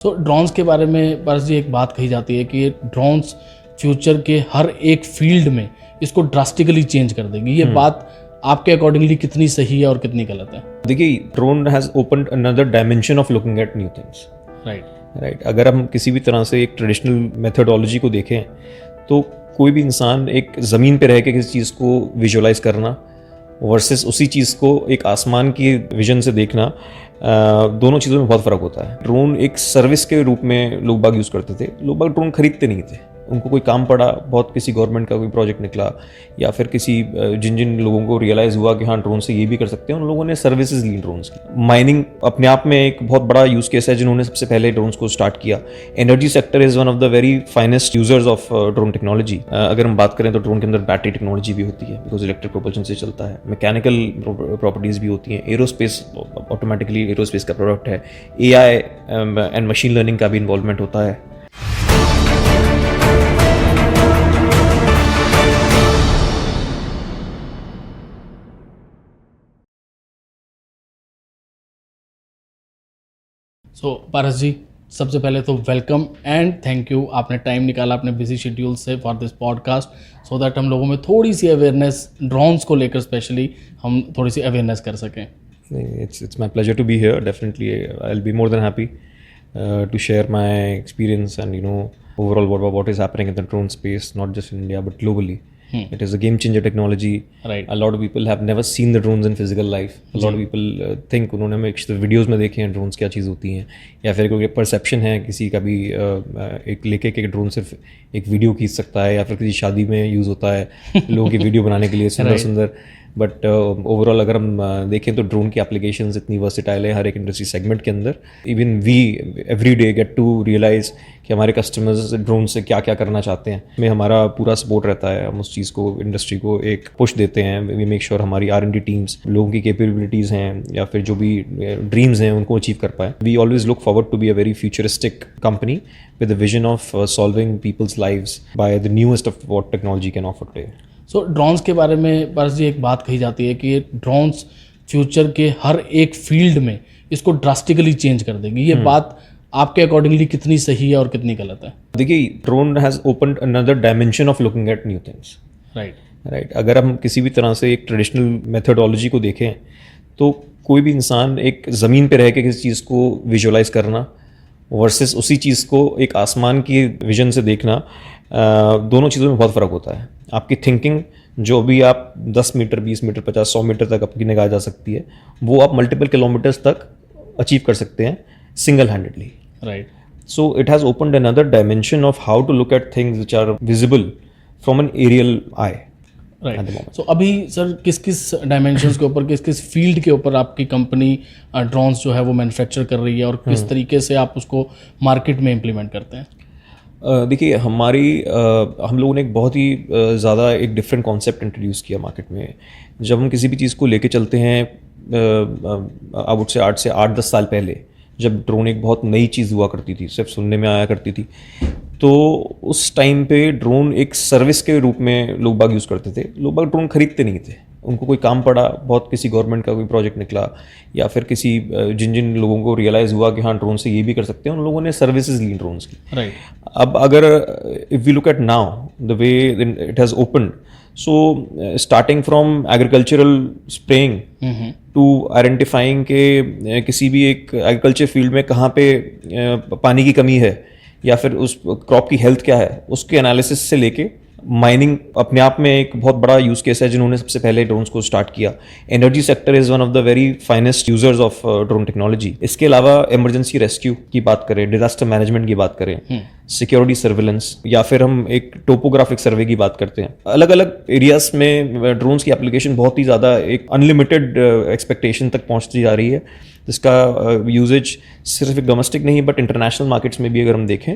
तो ड्रोन्स के बारे में पारस जी एक बात कही जाती है कि ड्रोन्स फ्यूचर के हर एक फील्ड में इसको ड्रास्टिकली चेंज कर देंगे। ये बात आपके अकॉर्डिंगली कितनी सही है और कितनी गलत है? देखिए, drone has opened another dimension of looking at new things. Right. अगर हम किसी भी तरह से एक ट्रेडिशनल मेथोडोलॉजी को देखें तो कोई भी इंसान एक ज़मीन पे रह के किसी चीज़ को विजुअलाइज करना वर्सेस उसी चीज़ को एक आसमान की विजन से देखना, दोनों चीज़ों में बहुत फ़र्क होता है। ड्रोन एक सर्विस के रूप में लोग बाग यूज़ करते थे। लोग बाग ड्रोन खरीदते नहीं थे, उनको कोई काम पड़ा, बहुत किसी गवर्नमेंट का कोई प्रोजेक्ट निकला या फिर किसी जिन जिन लोगों को रियलाइज़ हुआ कि हाँ ड्रोन से ये भी कर सकते हैं, उन लोगों ने सर्विसेज ली ड्रोन्स की। माइनिंग अपने आप में एक बहुत बड़ा यूज़ केस है जिन्होंने सबसे पहले ड्रोन्स को स्टार्ट किया। Energy sector is one of the very finest users of drone technology. अगर हम बात करें तो ड्रोन के अंदर बैटरी टेक्नोलॉजी भी होती है बिकॉज इलेक्ट्रिक प्रोपल्शन से चलता है। मैकेनिकल प्रॉपर्टीज़ भी होती हैं। एरोस्पेस ऑटोमेटिकली एरोस्पेस का प्रोडक्ट है। AI एंड मशीन लर्निंग का भी इन्वॉल्वमेंट होता है। सो पारस जी, सबसे पहले तो वेलकम एंड थैंक यू, आपने टाइम निकाला अपने बिजी शेड्यूल से for this podcast so that हम लोगों में थोड़ी सी अवेयरनेस ड्रोन्स को लेकर स्पेशली हम थोड़ी सी अवेयरनेस कर सकें। It's my pleasure to be here. Definitely, I'll be more than happy to share my experience and overall what is happening in the drone space, not just in India but globally. It is a game changer technology. Right. A lot of people have never seen the drones in physical life. A lot of people think उन्होंने हमें videos में देखे हैं drones क्या चीज़ होती हैं, या फिर कोई परसेप्शन है किसी का भी एक लेके के ड्रोन सिर्फ एक वीडियो खींच सकता है या फिर किसी शादी में यूज़ होता है लोगों की वीडियो बनाने के लिए सुंदर सुंदर। बट ओवरऑल अगर हम देखें तो ड्रोन की एप्लीकेशंस इतनी वर्सेटाइल है हर एक इंडस्ट्री सेगमेंट के अंदर। Even we every day get to realise कि हमारे कस्टमर्स ड्रोन से क्या क्या करना चाहते हैं। में हमारा पूरा सपोर्ट रहता है, हम उस चीज़ को इंडस्ट्री को एक पुश देते हैं। वी मेक श्योर हमारी R&D टीम्स लोगों की कैपेबिलिटीज़ हैं या फिर जो भी ड्रीम्स हैं उनको अचीव कर पाए। We always look forward to be a very futuristic company with the vision of solving people's lives by the newest of what technology can offer today. So drones के बारे में पारस जी एक बात कही जाती है कि ड्रोन्स फ्यूचर के हर एक फील्ड में इसको ड्रास्टिकली चेंज कर देंगे। ये बात आपके अकॉर्डिंगली कितनी सही है और कितनी गलत है? देखिए, drone has opened another dimension of looking at new things. Right. अगर हम किसी भी तरह से एक ट्रेडिशनल मेथोडोलॉजी को देखें तो कोई भी इंसान एक ज़मीन पे रह के किसी चीज़ को विजुअलाइज करना वर्सेस उसी चीज़ को एक आसमान की विजन से देखना, दोनों चीज़ों में बहुत फ़र्क होता है। आपकी थिंकिंग जो भी आप 10 मीटर 20 मीटर 50 100 मीटर तक आपकी निगाह जा सकती है, वो आप मल्टीपल किलोमीटर्स तक अचीव कर सकते हैं single handedly. Right. So it has opened another dimension of how to look at things which are visible from an aerial eye. Right. So अभी सर किस किस डायमेंशंस के ऊपर किस किस फील्ड के ऊपर आपकी कंपनी ड्रोन्स जो है वो मैन्युफैक्चर कर रही है और किस तरीके से आप उसको मार्केट में इम्प्लीमेंट करते हैं? देखिए, हम लोगों ने एक बहुत ही ज़्यादा एक डिफरेंट कॉन्सेप्ट इंट्रोड्यूस किया मार्केट में। जब हम किसी भी चीज़ को लेके चलते हैं, आई वुड से 8 10 साल पहले जब ड्रोन एक बहुत नई चीज़ हुआ करती थी, सिर्फ सुनने में आया करती थी, तो उस टाइम पे ड्रोन एक सर्विस के रूप में लोग बाग यूज़ करते थे। लोग बाग ड्रोन खरीदते नहीं थे, उनको कोई काम पड़ा, बहुत किसी गवर्नमेंट का कोई प्रोजेक्ट निकला या फिर किसी जिन जिन लोगों को रियलाइज़ हुआ कि हाँ ड्रोन से ये भी कर सकते हैं, उन लोगों ने सर्विसेज ली ड्रोन्स की। राइट। अब अगर if we look at now the way it has opened, so starting from agricultural spraying to identifying के किसी भी एक एग्रीकल्चर फील्ड में कहाँ पे पानी की कमी है या फिर उस क्रॉप की हेल्थ क्या है, उसके एनालिसिस से लेके माइनिंग अपने आप में एक बहुत बड़ा यूज़ केस है जिन्होंने सबसे पहले ड्रोन्स को स्टार्ट किया। Energy sector is one of the very finest users of drone technology. इसके अलावा इमरजेंसी रेस्क्यू की बात करें, डिजास्टर मैनेजमेंट की बात करें, सिक्योरिटी सर्विलेंस या फिर हम एक टोपोग्राफिक सर्वे की बात करते हैं, अलग अलग एरियाज में ड्रोन्स की एप्लीकेशन बहुत ही ज़्यादा एक अनलिमिटेड एक्सपेक्टेशन तक पहुँचती जा रही है, जिसका यूजेज सिर्फ एक डोमेस्टिक नहीं बट इंटरनेशनल मार्केट्स में भी अगर हम देखें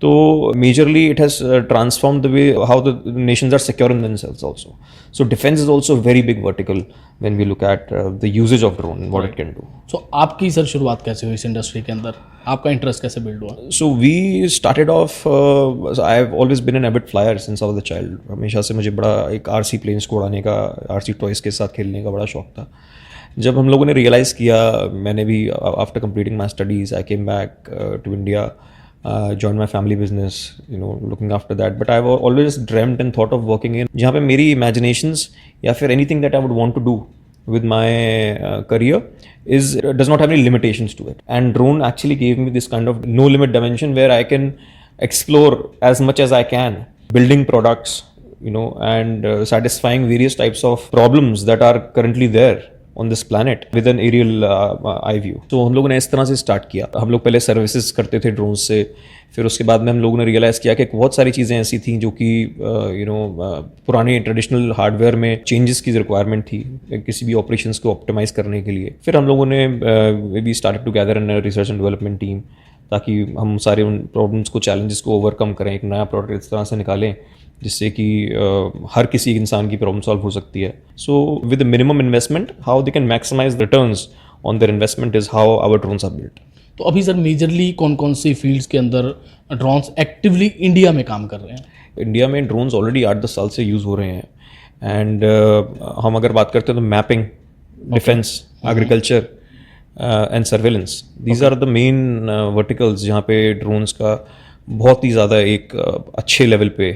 तो majorly it has transform the way how the nations are secure in themselves also. So defence is also very big vertical when we look at the usages of drone what it can do. So आपकी sir शुरुआत कैसे हुई इस industry के अंदर, आपका interest कैसे build हुआ? So we started off, I have always been an avid flyer since I was a child. हमेशा से मुझे बड़ा एक RC प्लेन्स को उड़ाने का, RC टॉयज़ के साथ खेलने का बड़ा शौक था। जब हम लोगों ने रियलाइज़ किया, मैंने भी after completing my studies I came back to India, joined my family business, looking after that. But I've always dreamt and thought of working in जहाँ पे मेरी imaginations या फिर anything that I would want to do with my career does not have any limitations to it. And drone actually gave me this kind of no limit dimension where I can explore as much as I can, building products, and satisfying various types of problems that are currently there on this planet with an aerial eye view. तो हम लोगों ने इस तरह से start किया. हम लोग पहले सर्विसेज करते थे ड्रोन से, फिर उसके बाद में हम लोगों ने रियलाइज़ किया कि बहुत सारी चीज़ें ऐसी थी जो कि पुराने ट्रेडिशनल हार्डवेयर में चेंजेस की रिक्वायरमेंट थी किसी भी ऑपरेशंस को ऑप्टिमाइज़ करने के लिए. फिर हम लोगों ने we started together in research and development team, ताकि हम सारे उन प्रॉब्लम्स को, चैलेंजेस को ओवरकम करें, एक नया प्रोडक्ट इस तरह से निकालें जिससे कि हर किसी इंसान की प्रॉब्लम सॉल्व हो सकती है. So with minimum investment how they can maximise returns on their investment is how our drones are built. तो अभी सर मेजरली कौन कौन सी फील्ड्स के अंदर ड्रोन्स एक्टिवली इंडिया में काम कर रहे हैं? इंडिया में ड्रोन्स ऑलरेडी 8-10 साल से यूज़ हो रहे हैं. एंड हम अगर बात करते हैं तो mapping, defence, agriculture and surveillance, these are the main verticals जहाँ पे ड्रोन्स का बहुत ही ज़्यादा एक अच्छे लेवल पे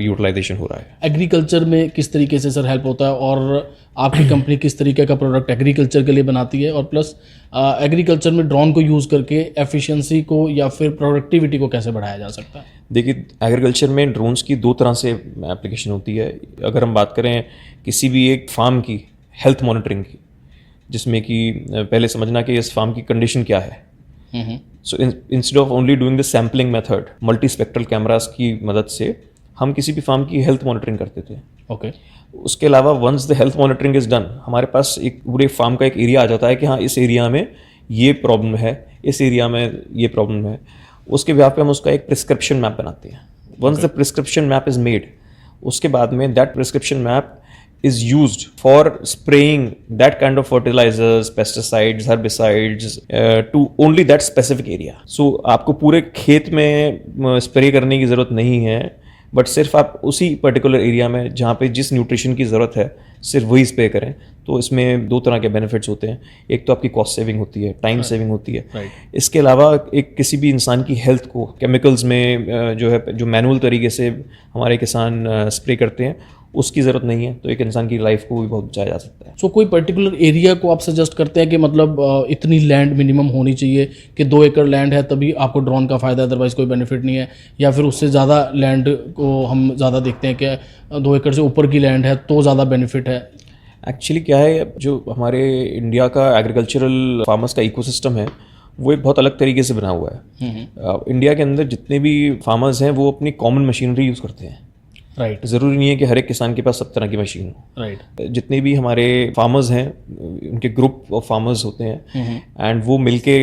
यूटिलाइजेशन हो रहा है. एग्रीकल्चर में किस तरीके से सर हेल्प होता है, और आपकी कंपनी किस तरीके का प्रोडक्ट एग्रीकल्चर के लिए बनाती है, और प्लस एग्रीकल्चर में ड्रोन को यूज़ करके एफिशिएंसी को या फिर प्रोडक्टिविटी को कैसे बढ़ाया जा सकता है? देखिए, एग्रीकल्चर में ड्रोन्स की 2 तरह से एप्लीकेशन होती है. अगर हम बात करें किसी भी एक फार्म की हेल्थ मॉनिटरिंग की, जिसमें कि पहले समझना कि इस फार्म की कंडीशन क्या है. So instead of only doing the sampling method, multispectral cameras की मदद से हम किसी भी फार्म की हेल्थ मॉनिटरिंग करते थे. ओके. उसके अलावा once the health monitoring is done, हमारे पास एक पूरे फार्म का एक एरिया आ जाता है कि हाँ, इस एरिया में ये प्रॉब्लम है, इस एरिया में ये प्रॉब्लम है. उसके बिहाफ पे हम उसका एक प्रिस्क्रिप्शन मैप बनाते हैं. Once the prescription map is made, उसके बाद में that prescription map is used for spraying that kind of fertilizers, pesticides, herbicides to only that specific area. So आपको पूरे खेत में स्प्रे करने की ज़रूरत नहीं है, बट सिर्फ आप उसी पर्टिकुलर एरिया में जहाँ पे जिस न्यूट्रिशन की ज़रूरत है सिर्फ वही स्प्रे करें. तो इसमें 2 तरह के बेनिफिट्स होते हैं. एक तो आपकी कॉस्ट सेविंग होती है, टाइम सेविंग होती है. इसके अलावा एक किसी भी इंसान की हेल्थ को केमिकल्स में जो मैनुअल तरीके से हमारे किसान स्प्रे करते हैं उसकी ज़रूरत नहीं है. तो एक इंसान की लाइफ को भी बहुत बचाया जा सकता है. सो कोई पर्टिकुलर एरिया को आप सजेस्ट करते हैं कि मतलब इतनी लैंड मिनिमम होनी चाहिए कि 2 एकड़ लैंड है तभी आपको ड्रोन का फ़ायदा, अदरवाइज़ कोई बेनिफिट नहीं है, या फिर उससे ज़्यादा लैंड को हम ज़्यादा देखते हैं कि 2 एकड़ से ऊपर की लैंड है तो ज़्यादा बेनिफिट है? एक्चुअली क्या है, जो हमारे इंडिया का एग्रीकल्चरल फार्मर्स का इकोसिस्टम है वो एक बहुत अलग तरीके से बना हुआ है. इंडिया के अंदर जितने भी फार्मर्स हैं वो अपनी कॉमन मशीनरी यूज़ करते हैं. राइट. ज़रूरी नहीं है कि हर एक किसान के पास सब तरह की मशीन हो. राइट. जितने भी हमारे फार्मर्स हैं उनके ग्रुप ऑफ फार्मर्स होते हैं, एंड वो मिलके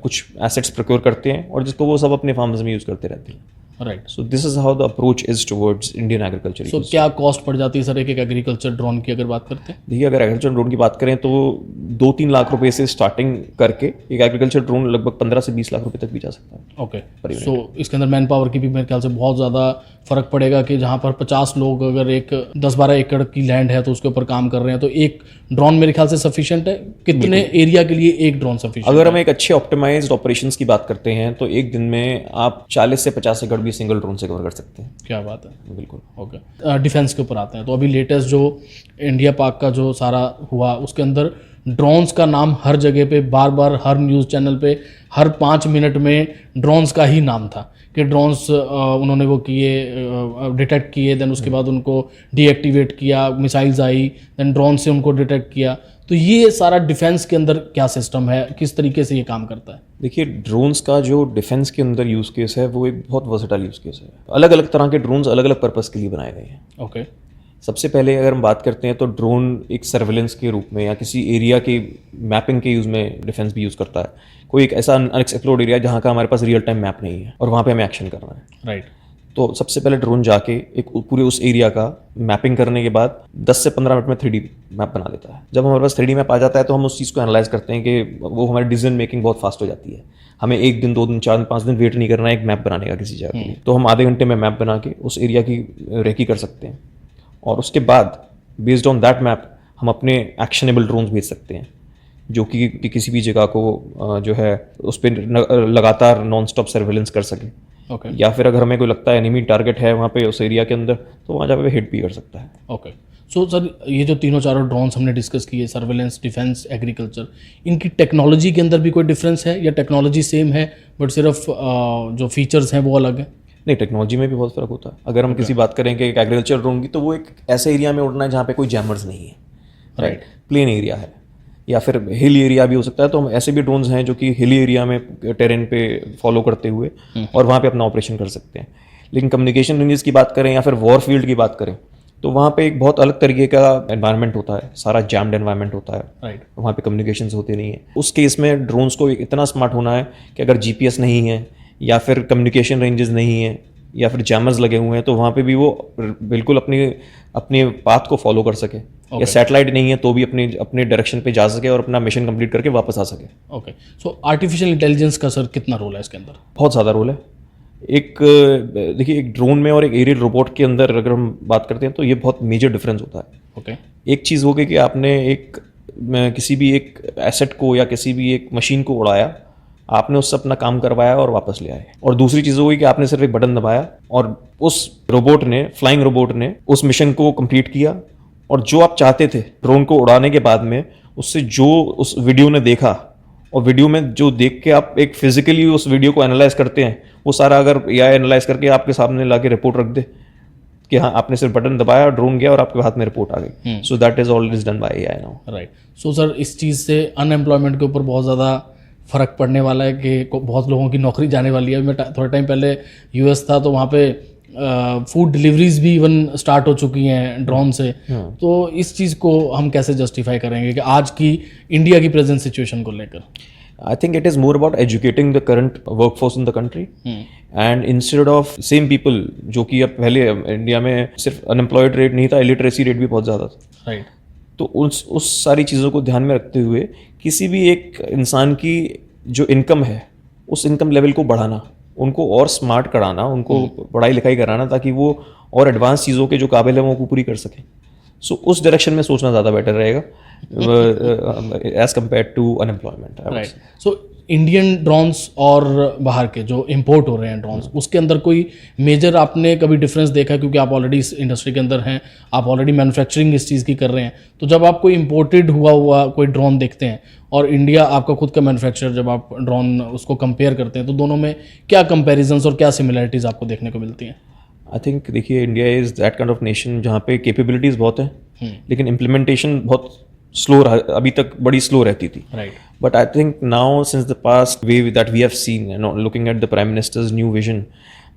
कुछ एसेट्स प्रोक्योर करते हैं और जिसको वो सब अपने फार्मर्स में यूज़ करते रहते हैं. Right. So this is how the approach is towards Indian agriculture. So क्या कॉस्ट पड़ जाती है सर एक एग्रीकल्चर ड्रोन की अगर बात करते हैं? देखिए, अगर एग्रीकल्चर ड्रोन की बात करें तो 2-3 लाख रुपए से स्टार्टिंग करके एक एग्रीकल्चर ड्रोन लगभग 15 से 20 लाख रुपए तक भी जा सकता है. ओके. सो इसके अंदर मैन पावर की भी मेरे ख्याल से बहुत ज़्यादा फ़र्क पड़ेगा कि जहाँ पर 50 लोग अगर एक 10-12 एकड़ की लैंड है तो उसके ऊपर काम कर रहे हैं तो एक ड्रोन मेरे ख्याल से सफिशिएंट है. कितने एरिया के लिए एक ड्रोन सफिशिएंट? अगर हम एक अच्छे ऑप्टिमाइज्ड ऑपरेशंस की बात करते हैं तो एक दिन में आप 40 से 50 एकड़ भी सिंगल ड्रोन से कवर कर सकते हैं. क्या बात है. बिल्कुल. ओके. डिफेंस के ऊपर आते हैं तो अभी लेटेस्ट जो इंडिया पाक का जो सारा हुआ उसके अंदर ड्रोन्स का नाम हर जगह पे बार बार हर न्यूज़ चैनल पे हर 5 मिनट में ड्रोन्स का ही नाम था कि ड्रोन्स उन्होंने वो किए, डिटेक्ट किए, देन उसके बाद उनको डीएक्टिवेट किया, मिसाइल्स आई, देन ड्रोन से उनको डिटेक्ट किया. तो ये सारा डिफेंस के अंदर क्या सिस्टम है, किस तरीके से ये काम करता है? देखिए, ड्रोन्स का जो डिफेंस के अंदर यूज़ केस है वो एक बहुत वर्सेटाइल यूज़ केस है. अलग अलग तरह के ड्रोन्स अलग अलग पर्पज़ के लिए बनाए गए हैं. ओके. सबसे पहले अगर हम बात करते हैं तो ड्रोन एक सर्वेलेंस के रूप में या किसी एरिया के मैपिंग के यूज़ में डिफेंस भी यूज़ करता है. कोई एक ऐसा अनएक्सप्लोर्ड एरिया जहाँ का हमारे पास रियल टाइम मैप नहीं है और वहाँ पे हमें एक्शन करना है. राइट. तो सबसे पहले ड्रोन जाके एक पूरे उस एरिया का मैपिंग करने के बाद 10 से 15 मिनट में 3D मैप बना देता है. जब हमारे पास 3D मैप आ जाता है तो हम उस चीज़ को एनालाइज करते हैं कि वो हमारी डिसीजन मेकिंग बहुत फास्ट हो जाती है. हमें 1 दिन 2 दिन 4 दिन 5 दिन वेट नहीं करना है एक मैप बनाने का किसी जगह के लिए. तो हम आधे घंटे में मैप बना के उस एरिया की रेकी कर सकते हैं और उसके बाद बेस्ड ऑन दैट मैप हम अपने एक्शनेबल ड्रोन्स भेज सकते हैं जो कि किसी भी जगह को जो है उस पर लगातार नॉन स्टॉप सर्वेलेंस कर सके। ओके या फिर अगर हमें कोई लगता है एनिमी टारगेट है वहाँ पे उस एरिया के अंदर, तो वहाँ जाकर हिट भी कर सकता है। ओके। सो सर, ये जो तीनों चारों ड्रोन्स हमने डिस्कस किए, सर्वेलेंस, डिफेंस, एग्रीकल्चर, इनकी टेक्नोलॉजी के अंदर भी कोई डिफरेंस है या टेक्नोलॉजी सेम है बट सिर्फ जो फीचर्स हैं वो अलग हैं? नहीं, टेक्नोलॉजी में भी बहुत फ़र्क होता है। अगर हम किसी बात करें कि एक एग्रीकल्चर ड्रोन की, तो वो एक ऐसे एरिया में उड़ना है जहाँ पे कोई जैमर्स नहीं है, राइट, प्लेन एरिया है, या फिर हिल एरिया भी हो सकता है। तो हम ऐसे भी ड्रोन्स हैं जो कि हिल एरिया में टेरेन पे फॉलो करते हुए और वहाँ पे अपना ऑपरेशन कर सकते हैं। लेकिन कम्युनिकेशन रेंजेस की बात करें या फिर वॉर फील्ड की बात करें, तो वहाँ पे एक बहुत अलग तरीके का एनवायरनमेंट होता है, सारा जैम्ड एनवायरनमेंट होता है, राइट। वहाँ पे कम्युनिकेशंस होते नहीं है। उस केस में ड्रोन्स को इतना स्मार्ट होना है कि अगर जीपीएस नहीं है या फिर कम्युनिकेशन रेंजेस नहीं है या फिर जैमर्स लगे हुए हैं, तो वहाँ पे भी वो बिल्कुल अपने पाथ को फॉलो कर सके। या सैटेलाइट नहीं है तो भी अपने डायरेक्शन पे जा सके और अपना मिशन कंप्लीट करके वापस आ सके। ओके। सो आर्टिफिशियल इंटेलिजेंस का सर कितना रोल है इसके अंदर? बहुत ज़्यादा रोल है। देखिए, एक ड्रोन में और एक एरियल रोबोट के अंदर अगर हम बात करते हैं तो ये बहुत मेजर डिफरेंस होता है। ओके। एक चीज़ हो गई कि आपने किसी भी एक एसेट को या किसी भी एक मशीन को उड़ाया, आपने उससे अपना काम करवाया और वापस ले आए। और दूसरी चीज़ हो गई कि आपने सिर्फ एक बटन दबाया और उस रोबोट ने, फ्लाइंग रोबोट ने उस मिशन को कंप्लीट किया, और जो आप चाहते थे ड्रोन को उड़ाने के बाद में, उससे जो उस वीडियो ने देखा और वीडियो में जो देख के आप एक फिजिकली उस वीडियो को एनालाइज करते हैं, वो सारा अगर एआई एनालाइज करके आपके सामने ला के रिपोर्ट रख दे कि हाँ आपने सिर्फ बटन दबाया, ड्रोन गया और आपके हाथ में रिपोर्ट आ गई। So that is all is done by AI now. Right. So sir, इस चीज़ से अनएम्प्लॉयमेंट के ऊपर बहुत ज़्यादा फ़र्क पड़ने वाला है कि बहुत लोगों की नौकरी जाने वाली है। मैं थोड़ा टाइम पहले यूएस था, तो वहाँ पे फूड डिलीवरीज भी इवन स्टार्ट हो चुकी हैं ड्रोन से। तो इस चीज़ को हम कैसे जस्टिफाई करेंगे कि आज की इंडिया की प्रेजेंट सिचुएशन को लेकर? I think it is more about educating the current workforce in the country, and instead of same people, जो कि अब पहले इंडिया में सिर्फ अनएम्प्लॉयड रेट नहीं था, इलिटरेसी रेट भी बहुत ज़्यादा था, राइट। तो उस सारी चीज़ों को ध्यान में रखते हुए किसी भी एक इंसान की जो इनकम है, उस इनकम लेवल को बढ़ाना, उनको और स्मार्ट कराना, उनको पढ़ाई लिखाई कराना, ताकि वो और एडवांस चीज़ों के जो काबिल है वो पूरी कर सकें। सो उस डायरेक्शन में सोचना ज़्यादा बेटर रहेगा as compared to unemployment. Right. So Indian drones और बाहर के जो इंपोर्ट हो रहे हैं ड्रोन्स, उसके अंदर कोई मेजर आपने कभी डिफरेंस देखा? क्योंकि आप ऑलरेडी इस इंडस्ट्री के अंदर हैं, आप ऑलरेडी मैन्युफैक्चरिंग इस चीज़ की कर रहे हैं, तो जब आप कोई इंपोर्टेड हुआ कोई ड्रोन देखते हैं और इंडिया आपका खुद का मैन्युफैक्चर, जब आप ड्रोन उसको कंपेयर करते हैं, तो दोनों में क्या कंपेरिजन्स और क्या सिमिलरिटीज़ आपको देखने को मिलती हैं? आई थिंक देखिए, India is that kind of nation जहाँ पे कैपेबिलिटीज़ बहुत हैं, लेकिन इम्प्लीमेंटेशन बहुत स्लो, अभी तक बड़ी स्लो रहती थी। Right. But I think now since the past way that we have seen, looking at the prime minister's new vision,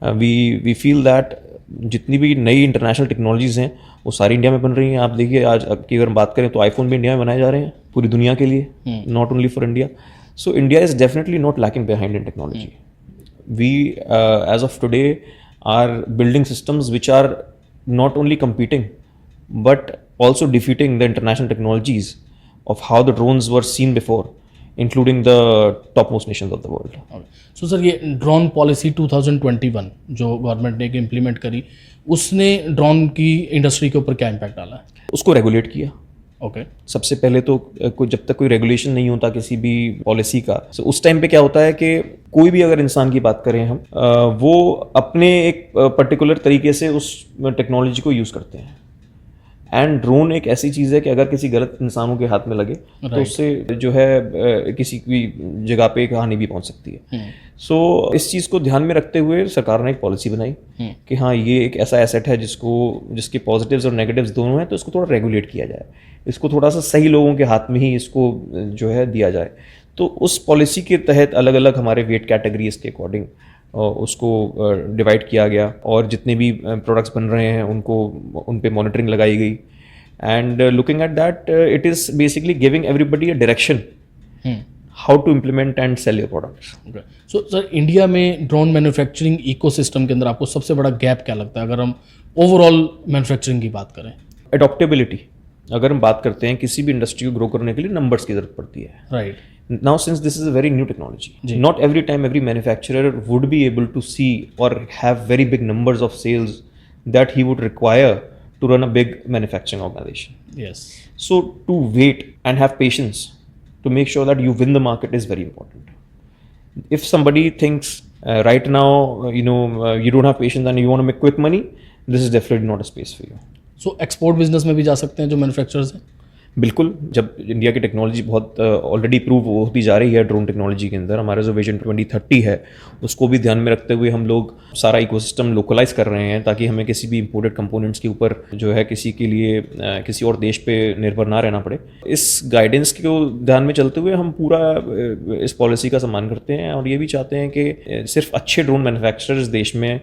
we feel that जितनी भी नई इंटरनेशनल टेक्नोलॉजीज़ हैं वो सारी इंडिया में बन रही हैं। आप देखिए, आज की अगर बात करें तो आईफोन भी इंडिया में बनाए जा रहे हैं पूरी दुनिया के लिए, not only for India. So India is definitely not lacking behind in technology. We as of today are building systems which are not only competing but also defeating the international technologies of how the drones were seen before, including the topmost nations of the world. So sir, ये drone policy 2021 जो government ने implement करी, उसने drone की industry के ऊपर क्या impact डाला है? उसको रेगुलेट किया। ओके। सबसे पहले तो जब तक कोई रेगुलेशन नहीं होता किसी भी पॉलिसी का, तो उस टाइम पे क्या होता है कि कोई भी अगर इंसान की बात करें हम, वो अपने एक पर्टिकुलर तरीके से उस टेक्नोलॉजी को यूज़ करते हैं। एंड ड्रोन एक ऐसी चीज़ है कि अगर किसी गलत इंसानों के हाथ में लगे तो उससे जो है किसी भी जगह पे एक हानि भी पहुंच सकती है। सो इस चीज़ को ध्यान में रखते हुए सरकार ने एक पॉलिसी बनाई कि हाँ, ये एक ऐसा एसेट है जिसके पॉजिटिव्स और नेगेटिव्स दोनों हैं, तो इसको थोड़ा रेगुलेट किया जाए, इसको थोड़ा सा सही लोगों के हाथ में ही इसको जो है दिया जाए। तो उस पॉलिसी के तहत अलग अलग हमारे वेट कैटेगरीज के अकॉर्डिंग उसको डिवाइड किया गया, और जितने भी प्रोडक्ट्स बन रहे हैं उन पे मॉनिटरिंग लगाई गई। And looking at that, it is basically giving everybody a direction how to implement and sell your products. So sir, India में ड्रोन मैन्युफैक्चरिंग इकोसिस्टम के अंदर आपको सबसे बड़ा गैप क्या लगता है अगर हम ओवरऑल मैन्युफैक्चरिंग की बात करें? एडॉप्टेबिलिटी। अगर हम बात करते हैं किसी भी इंडस्ट्री को ग्रो करने के लिए नंबर्स की जरूरत पड़ती है। Right. Now, since this is a very new technology, not every time every manufacturer would be able to see or have very big numbers of sales that he would require to run a big manufacturing organization. Yes. So to wait and have patience to make sure that you win the market is very important. If somebody thinks right now, you don't have patience and you want to make quick money, this is definitely not a space for you. So export business में भी जा सकते हैं जो manufacturers हैं? बिल्कुल, जब India की टेक्नोलॉजी बहुत ऑलरेडी प्रूव होती जा रही है ड्रोन टेक्नोलॉजी के अंदर, हमारा जो विजन 2030 है उसको भी ध्यान में रखते हुए हम लोग सारा इकोसिस्टम लोकलाइज कर रहे हैं ताकि हमें किसी भी इंपोर्टेड कंपोनेंट्स के ऊपर जो है किसी के लिए किसी और देश पे निर्भर ना रहना पड़े। इस गाइडेंस को ध्यान में चलते हुए हम पूरा इस पॉलिसी का सम्मान करते हैं और ये भी चाहते हैं कि सिर्फ अच्छे ड्रोन मैन्युफैक्चरर्स देश में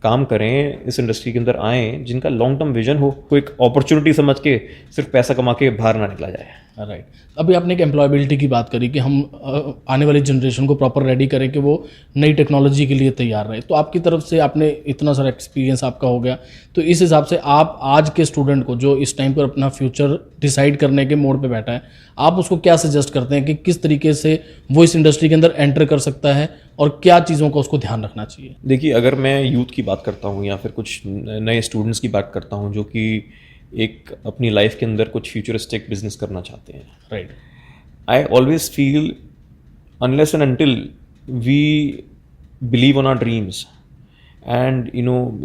काम करें, इस इंडस्ट्री के अंदर आएँ जिनका लॉन्ग टर्म विजन हो, कोई एक अपॉर्चुनिटी समझ के सिर्फ पैसा कमा के बाहर ना निकला जाए। राइट। अभी आपने एक एम्प्लॉयबिलिटी की बात करी कि हम आने वाली जनरेशन को प्रॉपर रेडी करें कि वो नई टेक्नोलॉजी के लिए तैयार रहे। तो आपकी तरफ से आपने इतना सारा एक्सपीरियंस आपका हो गया, तो इस हिसाब से आप आज के स्टूडेंट को जो इस टाइम पर अपना फ्यूचर डिसाइड करने के मोड पे बैठा है, आप उसको क्या सजेस्ट करते हैं कि किस तरीके से वो इस इंडस्ट्री के अंदर एंटर कर सकता है और क्या चीज़ों का उसको ध्यान रखना चाहिए? देखिए, अगर मैं यूथ की बात करता हूँ या फिर कुछ नए स्टूडेंट्स की बात करता हूँ जो कि एक अपनी लाइफ के अंदर कुछ फ्यूचरिस्टिक बिजनेस करना चाहते हैं, right, I always feel unless and until we believe on our dreams and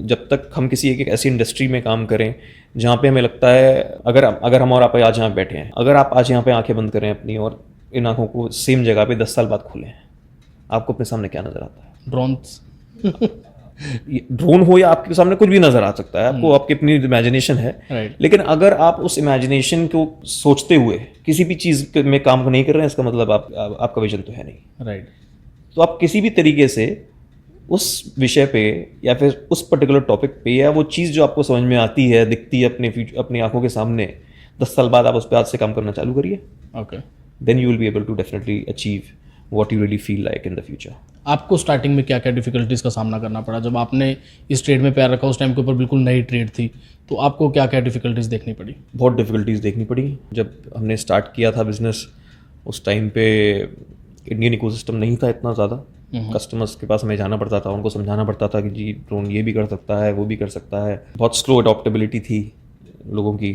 जब तक हम किसी एक ऐसी इंडस्ट्री में काम करें जहाँ पे हमें लगता है, अगर हम और आप आज यहाँ बैठे हैं, अगर आप आज यहाँ पे आंखें बंद करें अपनी और इन आंखों को सेम जगह पे 10 साल बाद खोलें, आपको अपने सामने क्या नज़र आता है? ड्रोन्स। ड्रोन हो या आपके सामने कुछ भी नजर आ सकता है, आपको आपकी अपनी इमेजिनेशन है, राइट। लेकिन अगर आप उस इमेजिनेशन को सोचते हुए किसी भी चीज़ में काम नहीं कर रहे हैं, इसका मतलब आपका विजन तो है नहीं, राइट। तो आप किसी भी तरीके से उस विषय पे या फिर उस पर्टिकुलर टॉपिक पे या वो चीज़ जो आपको समझ में आती है, दिखती है अपनी आंखों के सामने, 10 साल बाद आप उस पर आज से काम करना चालू करिए, okay, then you will be able to definitely achieve what you really feel like in the future. आपको स्टार्टिंग में क्या क्या डिफिकल्टीज़ का सामना करना पड़ा जब आपने इस ट्रेड में पैर रखा? उस टाइम के ऊपर बिल्कुल नई ट्रेड थी, तो आपको क्या क्या डिफिकल्टीज़ देखनी पड़ी? बहुत डिफिकल्टीज देखनी पड़ी। जब हमने स्टार्ट किया था बिजनेस, उस टाइम पे इंडियन इकोसिस्टम नहीं था इतना ज़्यादा, कस्टमर्स के पास हमें जाना पड़ता था, उनको समझाना पड़ता था कि जी ड्रोन ये भी कर सकता है, वो भी कर सकता है। बहुत स्लो अडॉप्टेबिलिटी थी लोगों की,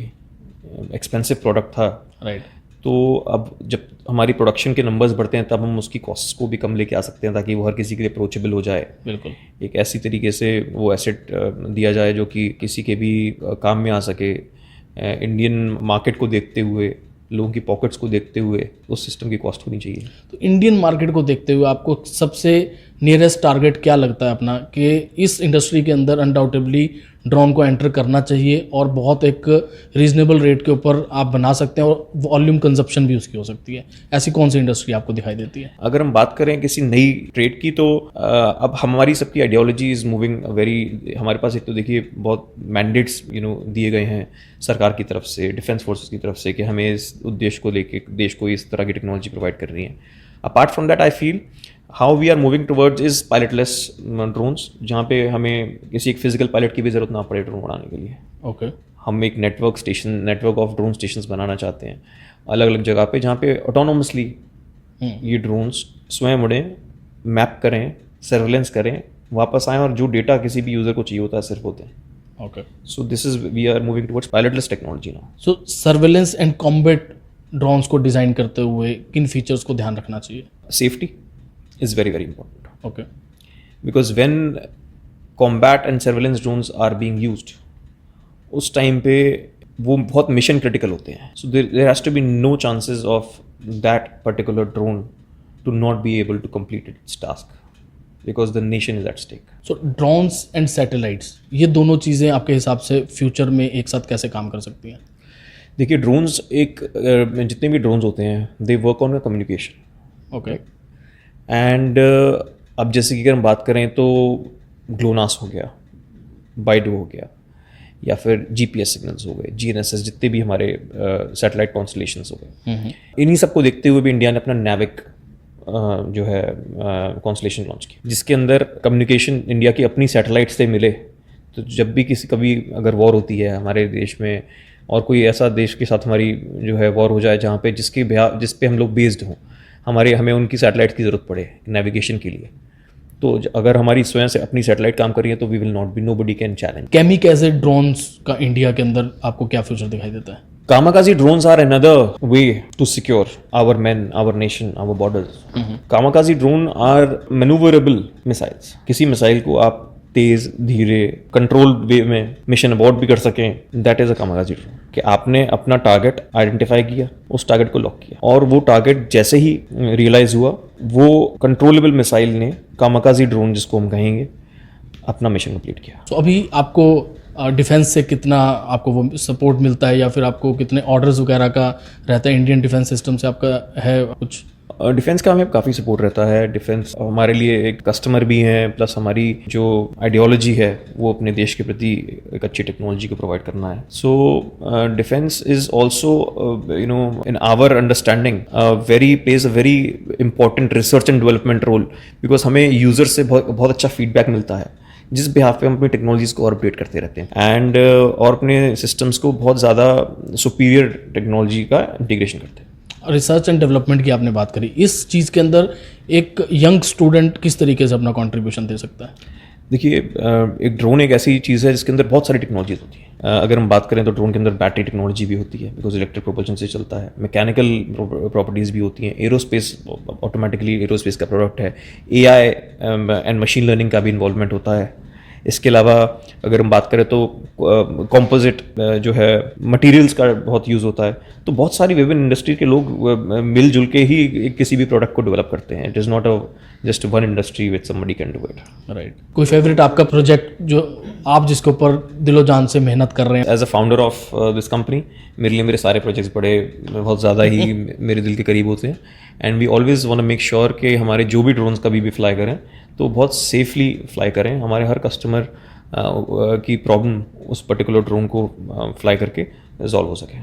एक्सपेंसिव प्रोडक्ट था, राइट। तो अब जब हमारी प्रोडक्शन के नंबर्स बढ़ते हैं तब हम उसकी कॉस्ट को भी कम लेके आ सकते हैं ताकि वो हर किसी के लिए अप्रोचेबल हो जाए। बिल्कुल। एक ऐसी तरीके से वो एसेट दिया जाए जो कि किसी के भी काम में आ सके, इंडियन मार्केट को देखते हुए, लोगों की पॉकेट्स को देखते हुए उस सिस्टम की कॉस्ट होनी चाहिए। तो इंडियन मार्केट को देखते हुए आपको सबसे नियरेस्ट टारगेट क्या लगता है अपना, कि इस इंडस्ट्री के अंदर अनडाउटेबली ड्रोन को एंटर करना चाहिए और बहुत एक रीजनेबल रेट के ऊपर आप बना सकते हैं और वॉल्यूम कंजप्शन भी उसकी हो सकती है, ऐसी कौन सी इंडस्ट्री आपको दिखाई देती है? अगर हम बात करें किसी नई ट्रेड की, तो अब हमारी सबकी आइडियोलॉजी इज़ मूविंग वेरी, हमारे पास एक तो देखिए बहुत मैंडेट्स दिए गए हैं सरकार की तरफ से, डिफेंस फोर्सेस की तरफ से कि हमें इस उद्देश्य को लेके देश को इस तरह की टेक्नोलॉजी प्रोवाइड कर रही है। Apart from that I feel how we are moving towards is pilotless drones, जहाँ पे हमें किसी एक फिजिकल पायलट की भी ज़रूरत ना पड़े ड्रोन उड़ाने के लिए। ओके। हम एक नेटवर्क ऑफ ड्रोन स्टेशंस बनाना चाहते हैं अलग अलग जगह पे, जहाँ पे ऑटोनोमसली ये ड्रोन्स स्वयं उड़ें, मैप करें, सर्वेलेंस करें, वापस आएँ और जो डेटा किसी भी यूज़र को चाहिए होता है सिर्फ होते हैं। Okay. So this is we are moving towards pilotless technology now. So surveillance and combat drones को डिज़ाइन करते हुए किन फीचर्स को ध्यान रखना चाहिए? Safety is very very important, okay. because when combat and surveillance drones are being used, उस time पे वो बहुत मिशन क्रिटिकल होते हैं, so there has to be no chances of that particular drone to not be able to complete its task because the nation is at stake. So drones and satellites, ये दोनों चीज़ें आपके हिसाब से future में एक साथ कैसे काम कर सकती हैं? देखिए, ड्रोन्स जितने भी ड्रोन्स होते हैं they work on communication, okay. And अब जैसे कि अगर हम बात करें तो ग्लोनास हो गया, बाइडू हो गया, या फिर जीपीएस सिग्नल्स हो गए, जीएनएसएस, जितने भी हमारे सैटेलाइट कॉन्स्टलेशंस हो गए, इन्हीं सबको देखते हुए भी इंडिया ने अपना नैविक जो है कॉन्स्टलेशन लॉन्च किया, जिसके अंदर कम्युनिकेशन इंडिया की अपनी सैटेलाइट से मिले। तो जब भी कभी अगर वॉर होती है हमारे देश में और कोई ऐसा देश के साथ हमारी जो है वॉर हो जाए जहाँ पे जिस पे हम लोग बेस्ड हों, हमें उनकी सैटेलाइट की ज़रूरत पड़े नेविगेशन के लिए, तो अगर हमारी स्वयं से अपनी सैटेलाइट काम कर रही है तो we will not be, nobody can challenge. Kamikaze drones का इंडिया के अंदर आपको क्या फ्यूचर दिखाई देता है? Kamikaze drones are another way to secure our men, our nation, our borders. Kamikaze drone are maneuverable missiles. किसी मिसाइल को आप तेज, धीरे, कंट्रोल वे में मिशन अबॉर्ट भी कर सकें, that is a kamikaze drone. कि आपने अपना टारगेट आइडेंटिफाई किया, उस टारगेट को लॉक किया, और वो टारगेट जैसे ही रियलाइज हुआ, वो कंट्रोलेबल मिसाइल ने, कामाकाजी ड्रोन जिसको हम कहेंगे, अपना मिशन कंप्लीट किया। तो अभी आपको डिफेंस से कितना आपको वो सपोर्ट मिलता है, या फिर आपको कितने ऑर्डर्स वगैरह का रहता है? इंडियन डिफेंस सिस्टम से आपका है कुछ? डिफेंस का हमें काफ़ी सपोर्ट रहता है। डिफेंस हमारे लिए एक कस्टमर भी हैं, प्लस हमारी जो आइडियोलॉजी है वो अपने देश के प्रति एक अच्छी टेक्नोलॉजी को प्रोवाइड करना है। So defence is also in our understanding plays a very important research and development role, because हमें यूजर से बहुत अच्छा फीडबैक मिलता है, जिस बिहाफ पे हम अपनी टेक्नोलॉजीज़ को और अपडेट करते रहते हैं, एंड और अपने सिस्टम्स को बहुत ज़्यादा सुपीरियर टेक्नोलॉजी का इंटीग्रेशन करते हैं। रिसर्च एंड डेवलपमेंट की आपने बात करी, इस चीज़ के अंदर एक यंग स्टूडेंट किस तरीके से अपना कंट्रीब्यूशन दे सकता है? देखिए, एक ड्रोन एक ऐसी चीज़ है जिसके अंदर बहुत सारी टेक्नोलॉजीज होती है। अगर हम बात करें तो ड्रोन के अंदर बैटरी टेक्नोलॉजी भी होती है, बिकॉज इलेक्ट्रिक प्रोपल्शन से चलता है। मैकेनिकल प्रॉपर्टीज़ भी होती हैं। एरोस्पेस, ऑटोमेटिकली एरोस्पेस का प्रोडक्ट है। AI एंड मशीन लर्निंग का भी इन्वॉल्वमेंट होता है। इसके अलावा अगर हम बात करें तो कॉम्पोजिट जो है मटेरियल्स का बहुत यूज़ होता है। तो बहुत सारी विभिन्न इंडस्ट्री के लोग मिलजुल के ही किसी भी प्रोडक्ट को डेवलप करते हैं। It is not a just one industry which somebody can do it. Right. कोई फेवरेट आपका प्रोजेक्ट जो आप जिसके ऊपर दिलो जान से मेहनत कर रहे हैं? As a founder of this company, मेरे लिए मेरे सारे प्रोजेक्ट्स बहुत ज़्यादा ही मेरे दिल के करीब होते हैं, and we always want to make sure कि हमारे जो भी ड्रोन्स कभी भी फ्लाई करें तो बहुत सेफली फ्लाई करें। हमारे हर कस्टमर की प्रॉब्लम उस पर्टिकुलर ड्रोन को फ्लाई करके रिजॉल्व हो सके।